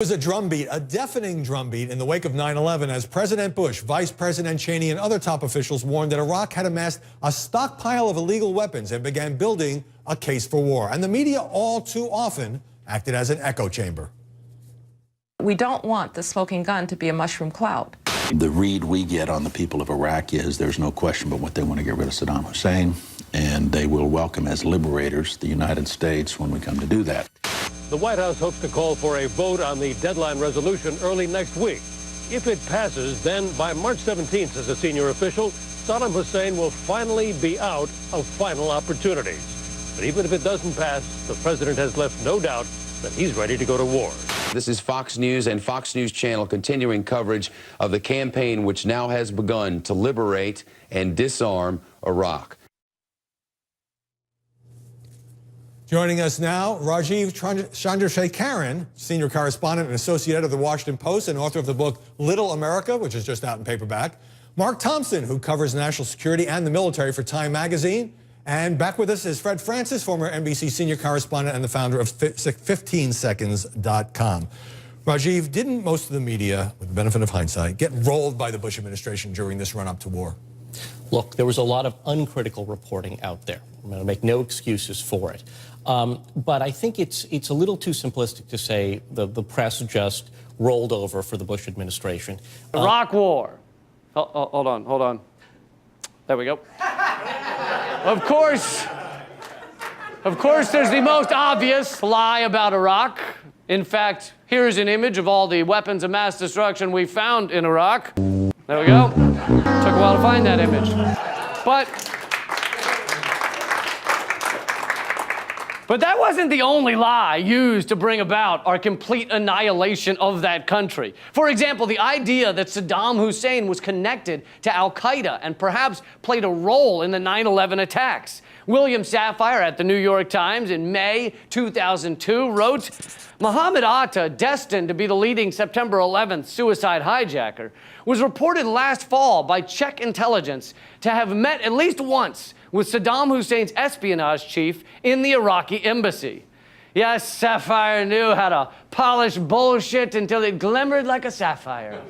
It was a drumbeat, a deafening drumbeat in the wake of 9/11 as President Bush, Vice President Cheney, and other top officials warned that Iraq had amassed a stockpile of illegal weapons and began building a case for war. And the media all too often acted as an echo chamber. We don't want the smoking gun to be a mushroom cloud. The read we get on the people of Iraq is there's no question but what they want to get rid of Saddam Hussein, and they will welcome as liberators the United States when we come to do that. The White House hopes to call for a vote on the deadline resolution early next week. If it passes, then by March 17th, says a senior official, Saddam Hussein will finally be out of final opportunities. But even if it doesn't pass, the president has left no doubt that he's ready to go to war. This is Fox News and Fox News Channel continuing coverage of the campaign which now has begun to liberate and disarm Iraq. Joining us now, Rajiv Chandrasekaran, senior correspondent and associate editor of the Washington Post and author of the book Little America, which is just out in paperback. Mark Thompson, who covers national security and the military for Time Magazine. And back with us is Fred Francis, former NBC senior correspondent and the founder of 15seconds.com. Rajiv, didn't most of the media, with the benefit of hindsight, get rolled by the Bush administration during this run-up to war? Look, there was a lot of uncritical reporting out there. I'm going to make no excuses for it. But I think it's a little too simplistic to say the press just rolled over for the Bush administration. Iraq War. Hold on. There we go. Of course, there's the most obvious lie about Iraq. In fact, here's an image of all the weapons of mass destruction we found in Iraq. There we go. Took a while to find that image. But that wasn't the only lie used to bring about our complete annihilation of that country. For example, the idea that Saddam Hussein was connected to Al-Qaeda and perhaps played a role in the 9/11 attacks. William Safire at the New York Times in May 2002 wrote, Mohammed Atta, destined to be the leading September 11th suicide hijacker, was reported last fall by Czech intelligence to have met at least once with Saddam Hussein's espionage chief in the Iraqi embassy. Yes, Safire knew how to polish bullshit until it glimmered like a sapphire.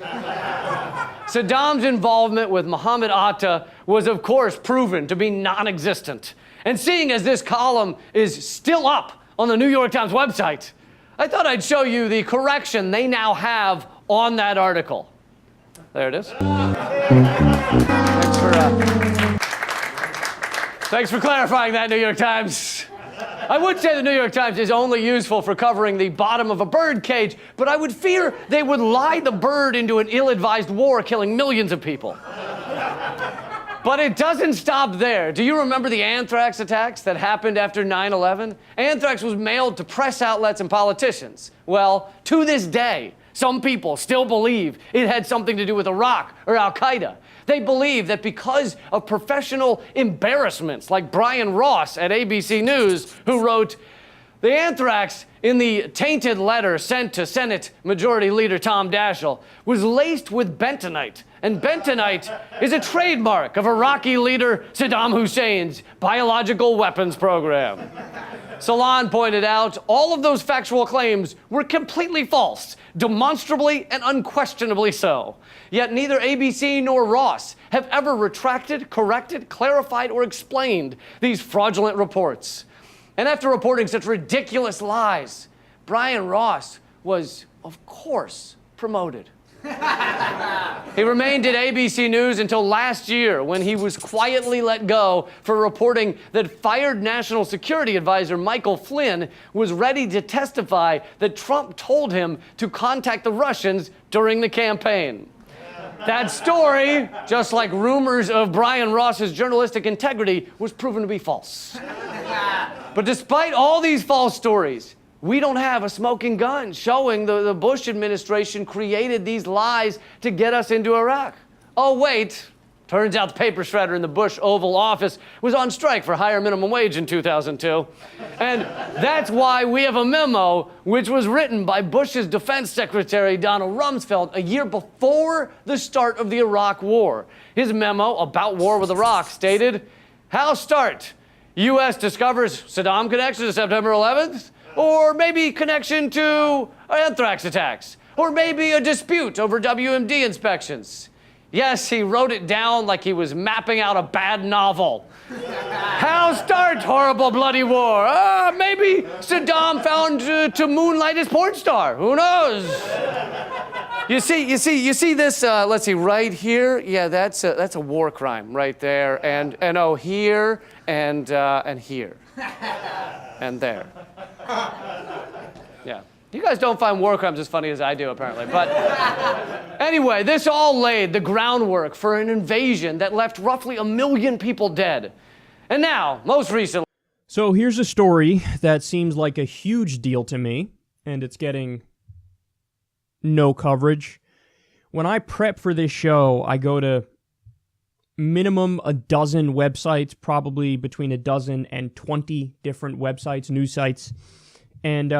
Saddam's involvement with Mohammed Atta was, of course, proven to be non-existent. And seeing as this column is still up on the New York Times website, I thought I'd show you the correction they now have on that article. There it is. Thanks for clarifying that, New York Times. I would say the New York Times is only useful for covering the bottom of a bird cage, but I would fear they would lie the bird into an ill-advised war killing millions of people. But it doesn't stop there. Do you remember the anthrax attacks that happened after 9/11? Anthrax was mailed to press outlets and politicians. Well, to this day, some people still believe it had something to do with Iraq or Al-Qaeda. They believe that because of professional embarrassments like Brian Ross at ABC News, who wrote, the anthrax in the tainted letter sent to Senate Majority Leader Tom Daschle was laced with bentonite. And bentonite is a trademark of Iraqi leader Saddam Hussein's biological weapons program. Salon pointed out all of those factual claims were completely false, demonstrably and unquestionably so. Yet neither ABC nor Ross have ever retracted, corrected, clarified, or explained these fraudulent reports. And after reporting such ridiculous lies, Brian Ross was, of course, promoted. He remained at ABC News until last year when he was quietly let go for reporting that fired National Security Advisor Michael Flynn was ready to testify that Trump told him to contact the Russians during the campaign. That story, just like rumors of Brian Ross's journalistic integrity, was proven to be false. But despite all these false stories, we don't have a smoking gun showing the Bush administration created these lies to get us into Iraq. Oh, wait. Turns out the paper shredder in the Bush Oval Office was on strike for higher minimum wage in 2002. And that's why we have a memo which was written by Bush's Defense Secretary Donald Rumsfeld a year before the start of the Iraq War. His memo about war with Iraq stated, House start. U.S. discovers Saddam connection to September 11th. Or maybe connection to anthrax attacks. Or maybe a dispute over WMD inspections. Yes, he wrote it down like he was mapping out a bad novel. How start horrible bloody war? Maybe Saddam found to moonlight as porn star. Who knows? You see this? Let's see, right here. Yeah, that's a war crime right there, and oh, here and here, and there. Yeah. You guys don't find war crimes as funny as I do, apparently. But anyway, this all laid the groundwork for an invasion that left roughly 1 million people dead. And now, most recently... So here's a story that seems like a huge deal to me, and it's getting no coverage. When I prep for this show, I go to minimum a dozen websites, probably between a dozen and 20 different websites, news sites. And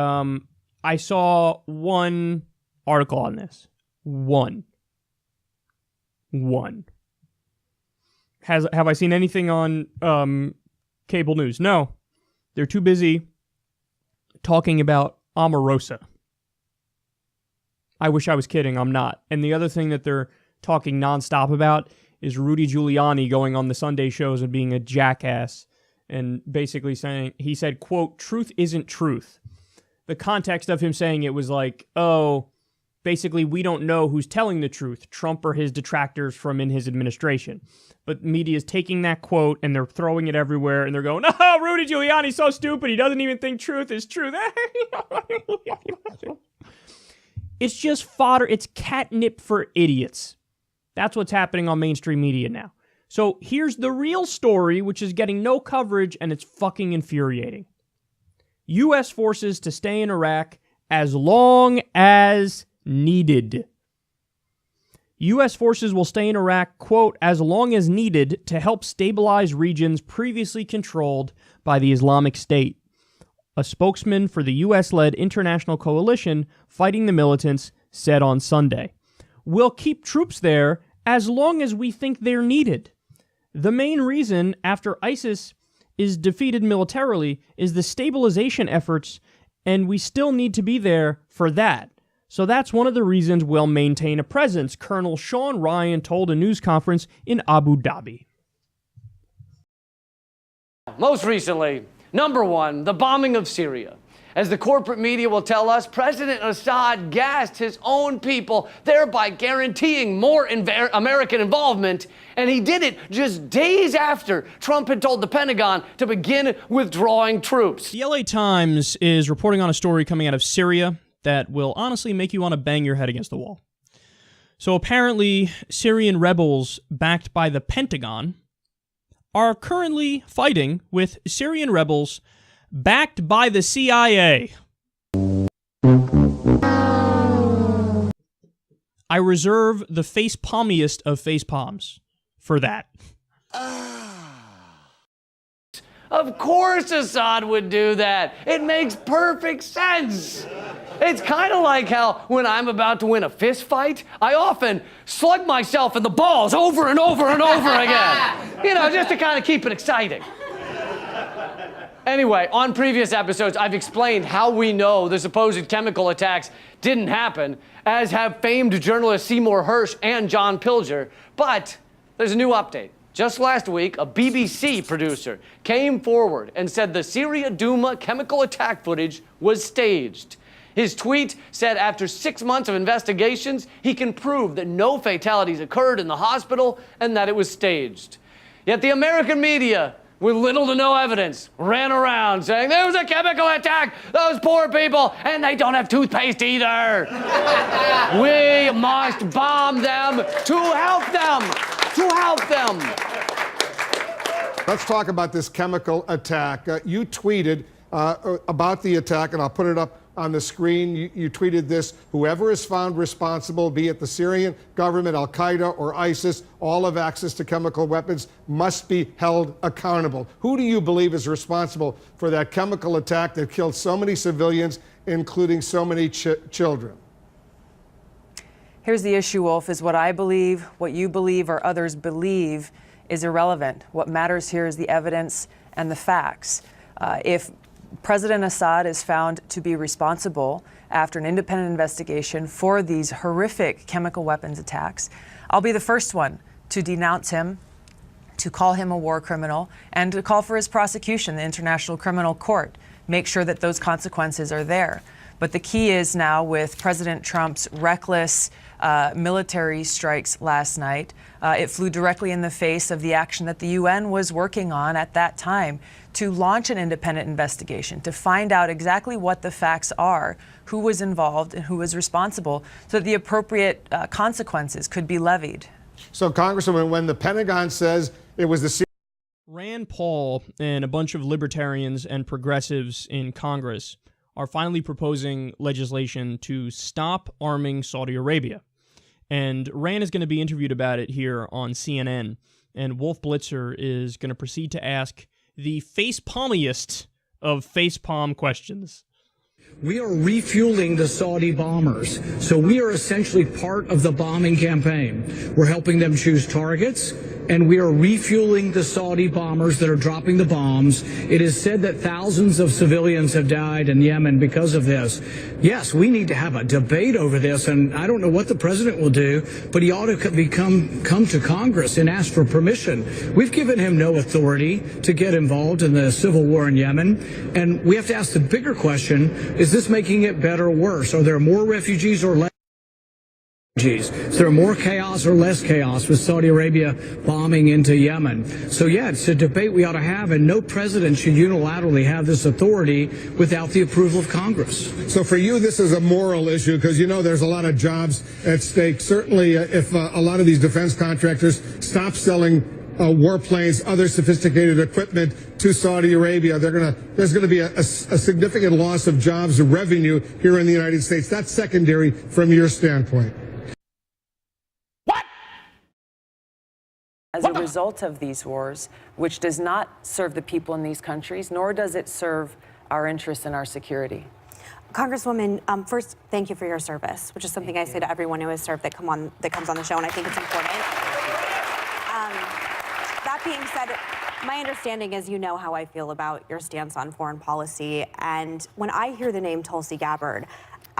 I saw one article on this. One. Have I seen anything on cable news? No. They're too busy talking about Omarosa. I wish I was kidding. I'm not. And the other thing that they're talking nonstop about is Rudy Giuliani going on the Sunday shows and being a jackass and basically saying, he said, quote, "Truth isn't truth." The context of him saying it was like, oh, basically we don't know who's telling the truth, Trump or his detractors from in his administration. But media is taking that quote and they're throwing it everywhere and they're going, oh, Rudy Giuliani's so stupid. He doesn't even think truth is truth. It's just fodder. It's catnip for idiots. That's what's happening on mainstream media now. So here's the real story, which is getting no coverage and it's fucking infuriating. U.S. forces to stay in Iraq as long as needed. U.S. forces will stay in Iraq, quote, as long as needed to help stabilize regions previously controlled by the Islamic State. A spokesman for the U.S.-led international coalition fighting the militants said on Sunday. We'll keep troops there as long as we think they're needed. The main reason after ISIS is defeated militarily is the stabilization efforts, and we still need to be there for that. So that's one of the reasons we'll maintain a presence, Colonel Sean Ryan told a news conference in Abu Dhabi. Most recently, number one, the bombing of Syria. As the corporate media will tell us, President Assad gassed his own people, thereby guaranteeing more American involvement, and he did it just days after Trump had told the Pentagon to begin withdrawing troops. The LA Times is reporting on a story coming out of Syria that will honestly make you want to bang your head against the wall. So apparently, Syrian rebels backed by the Pentagon are currently fighting with Syrian rebels backed by the CIA. I reserve the face palmiest of face palms for that. Of course Assad would do that. It makes perfect sense. It's kind of like how when I'm about to win a fist fight, I often slug myself in the balls over and over and over again. You know, just to kind of keep it exciting. Anyway, on previous episodes, I've explained how we know the supposed chemical attacks didn't happen, as have famed journalists Seymour Hersh and John Pilger. But there's a new update. Just last week, a BBC producer came forward and said the Syria Duma chemical attack footage was staged. His tweet said after 6 months of investigations, he can prove that no fatalities occurred in the hospital and that it was staged. Yet the American media, with little to no evidence, ran around saying there was a chemical attack, those poor people, and they don't have toothpaste either. We must bomb them to help them, to help them. Let's talk about this chemical attack. You tweeted about the attack, and I'll put it up on the screen. You tweeted this: whoever is found responsible, be it the Syrian government, Al-Qaeda, or ISIS, all have access to chemical weapons, must be held accountable. Who do you believe is responsible for that chemical attack that killed so many civilians, including so many children? Here's the issue, Wolf, is what I believe, what you believe, or others believe is irrelevant. What matters here is the evidence and the facts. If President Assad is found to be responsible after an independent investigation for these horrific chemical weapons attacks, I'll be the first one to denounce him, to call him a war criminal, and to call for his prosecution, the International Criminal Court. Make sure that those consequences are there. But the key is now, with President Trump's reckless military strikes last night, it flew directly in the face of the action that the UN was working on at that time to launch an independent investigation, to find out exactly what the facts are, who was involved and who was responsible, so that the appropriate consequences could be levied. So, Congresswoman, when the Pentagon says it was the Rand Paul and a bunch of libertarians and progressives in Congress are finally proposing legislation to stop arming Saudi Arabia. And Rand is going to be interviewed about it here on CNN. And Wolf Blitzer is going to proceed to ask the face-palmiest of face-palm questions. We are refueling the Saudi bombers. So we are essentially part of the bombing campaign. We're helping them choose targets, and we are refueling the Saudi bombers that are dropping the bombs. It is said that thousands of civilians have died in Yemen because of this. Yes, we need to have a debate over this, and I don't know what the president will do, but he ought to come to Congress and ask for permission. We've given him no authority to get involved in the civil war in Yemen, and we have to ask the bigger question, is this making it better or worse? Are there more refugees or less refugees? Is there more chaos or less chaos with Saudi Arabia bombing into Yemen? So yeah, it's a debate we ought to have, and no president should unilaterally have this authority without the approval of Congress. So for you, this is a moral issue, because you know there's a lot of jobs at stake. Certainly, if a lot of these defense contractors stop selling warplanes, other sophisticated equipment to Saudi Arabia, there's going to be a significant loss of jobs and revenue here in the United States. That's secondary from your standpoint. As a result of these wars, which does not serve the people in these countries, nor does it serve our interests and our security. Congresswoman, first, thank you for your service, which is something I say to everyone who has served that comes on the show, and I think it's important. That being said, my understanding is you know how I feel about your stance on foreign policy, and when I hear the name Tulsi Gabbard,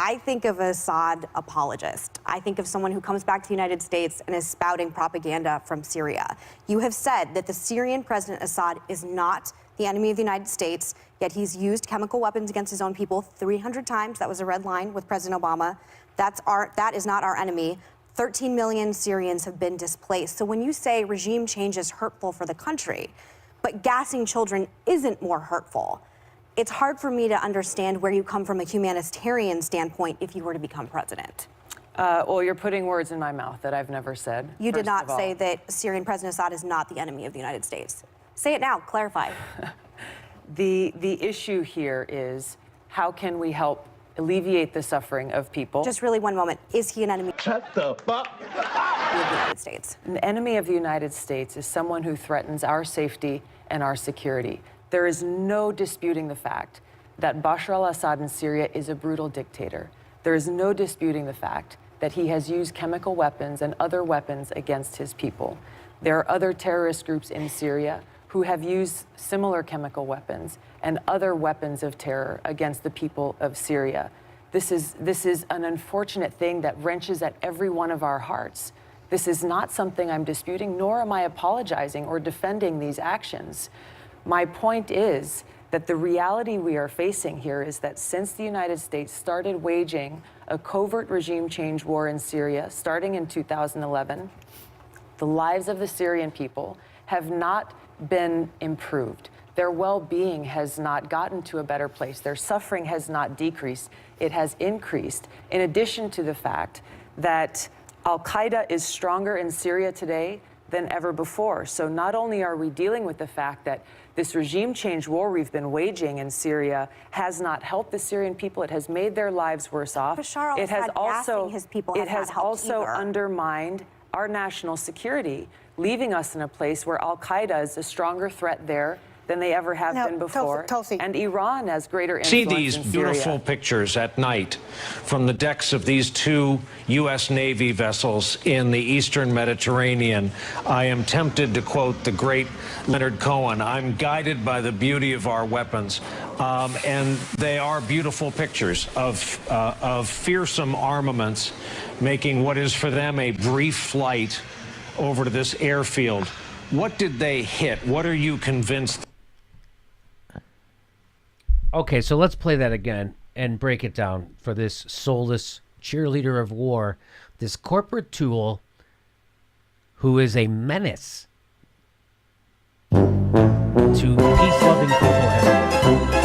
I think of an Assad apologist. I think of someone who comes back to the United States and is spouting propaganda from Syria. You have said that the Syrian President Assad is not the enemy of the United States, yet he's used chemical weapons against his own people 300 times. That was a red line with President Obama. That is not our enemy. 13 million Syrians have been displaced. So when you say regime change is hurtful for the country, but gassing children isn't more hurtful, it's hard for me to understand where you come from a humanitarian standpoint if you were to become president. Well, you're putting words in my mouth that I've never said. You did not say that Syrian President Assad is not the enemy of the United States. Say it now, clarify. The issue here is, how can we help alleviate the suffering of people? Just really one moment. Is he an enemy? Shut the fuck of the United States? An enemy of the United States is someone who threatens our safety and our security. There is no disputing the fact that Bashar al-Assad in Syria is a brutal dictator. There is no disputing the fact that he has used chemical weapons and other weapons against his people. There are other terrorist groups in Syria who have used similar chemical weapons and other weapons of terror against the people of Syria. This is an unfortunate thing that wrenches at every one of our hearts. This is not something I'm disputing, nor am I apologizing or defending these actions. My point is that the reality we are facing here is that since the United States started waging a covert regime change war in Syria, starting in 2011, the lives of the Syrian people have not been improved. Their well-being has not gotten to a better place. Their suffering has not decreased. It has increased, in addition to the fact that Al-Qaeda is stronger in Syria today than ever before. So not only are we dealing with the fact that this regime change war we've been waging in Syria has not helped the Syrian people, it has made their lives worse off. It has also undermined our national security, leaving us in a place where Al-Qaeda is a stronger threat there than they ever have been before. And Iran has greater influence See these in Syria. beautiful pictures at night from the decks of these two U.S. Navy vessels in the eastern Mediterranean. I am tempted to quote the great Leonard Cohen, I'm guided by the beauty of our weapons. And they are beautiful pictures of fearsome armaments making what is for them a brief flight over to this airfield. What did they hit? What are you convinced? Okay, so let's play that again and break it down for this soulless cheerleader of war, this corporate tool who is a menace to peace-loving people everywhere.